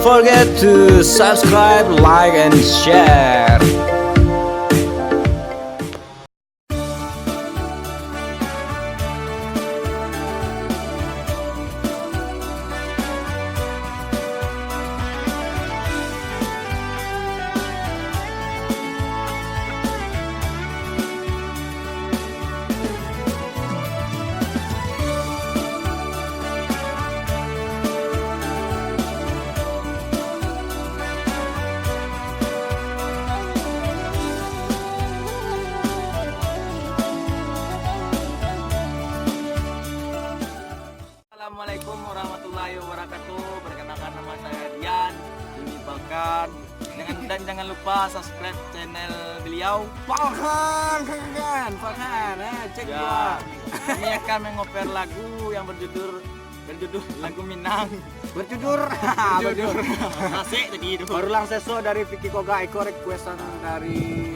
forget to subscribe, like, and share. Assalamualaikum warahmatullahi wabarakatuh. Perkenalkan nama saya Dian. Ini bahkan jangan lupa subscribe channel beliau. Farhan, cek ya. Ini akan mengoper lagu yang berjudul lagu Minang. Berjudul. Asik tadi itu. Barulang seso dari Vicky Koga Eko requestan dari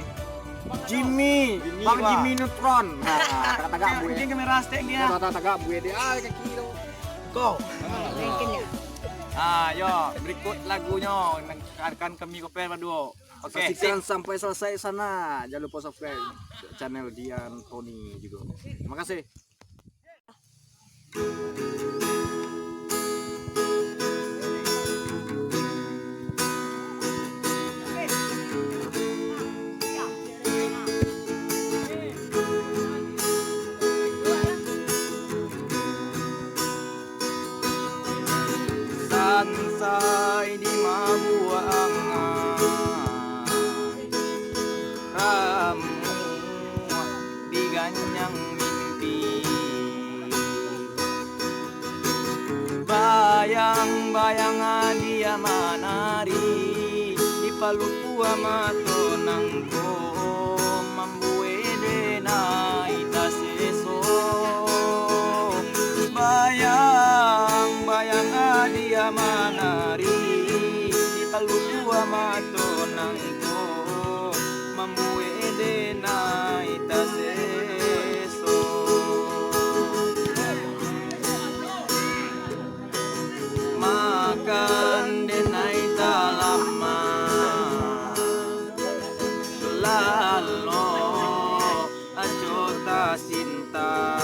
Jimmy, Bang Jimmy Neutron. Kata-kata gue. Ini kamera stek dia. Kata-kata gue dia. Kaki lo. Go. Yo, berikut lagunya akan kami cover berdua. Oke, saksikan sampai selesai sana. Jangan lupa subscribe channel Dian Tony juga. Terima kasih. Sansai di Mabua Angai, ramu di ganyang mimpi, bayang-bayang dia manari di paluku amato nangko mambuede na itaseso, bayang-bayang dia manari di paluku amato nangko mambuede na itaseso, makan denai talama lalo acota sinta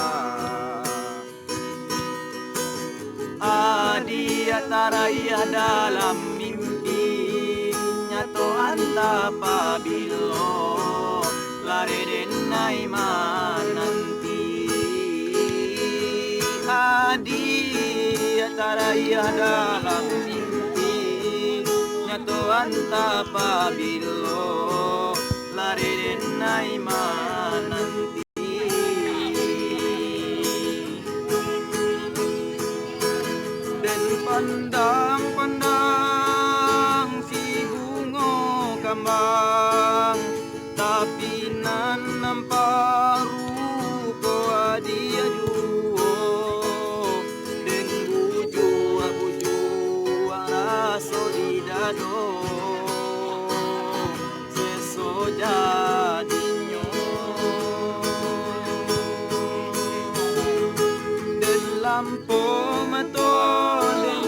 dia taraya dalam mimpi nyato anta pabilo lare denai mananti dia taraya dalam mimpi nyato anta pabilo lare denai mananti. Pandang-pandang si bungo kambang tapi nan namparu ko adia juo den buju raso di dado seso jadinyo den lampu matoleng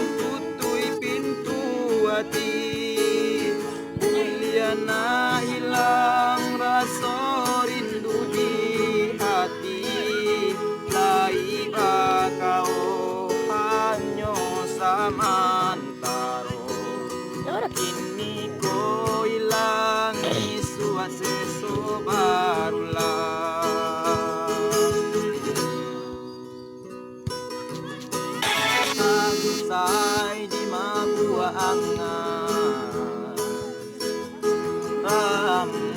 Uliana hilang rasa rindu di hati, laiba kau hanya samantaro. Kini kau hilang isu seso barulah. Sansai di Mabua Angai, ramu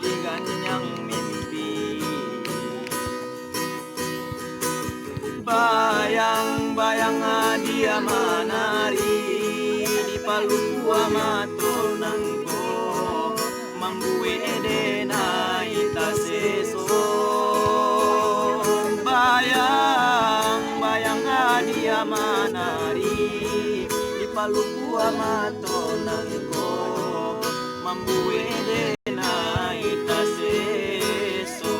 di ganyang mimpi, bayang-bayang dia manari di paluku amato nangko mambuede na itaseso, bayang-bayang dia manari di paluku amato nangko mambuede na itaseso,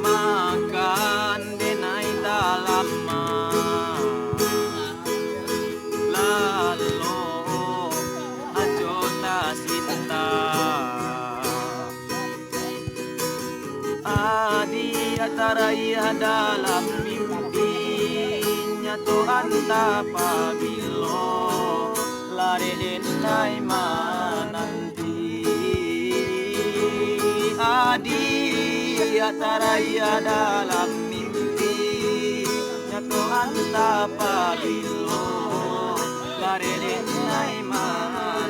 makan denai dalam taraya dalam mimpinya to anta pabilo lari denai mananti adi ya taraya dalam mimpinya to anta pabilo lari denai mananti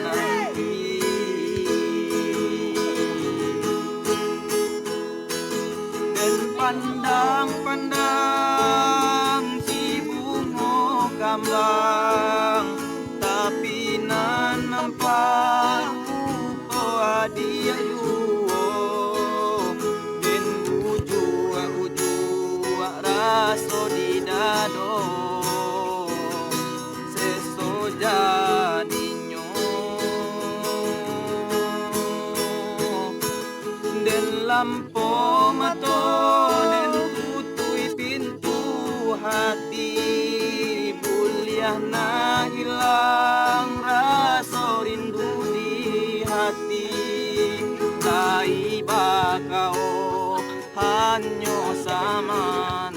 pandang-pandang si bungo kambang tapi nan nampak rupo adia yuo den ujua raso di dado seso jadinyo den lampo mato hati buliah na hilang rasa rindu di hati tai bakau hanyo sama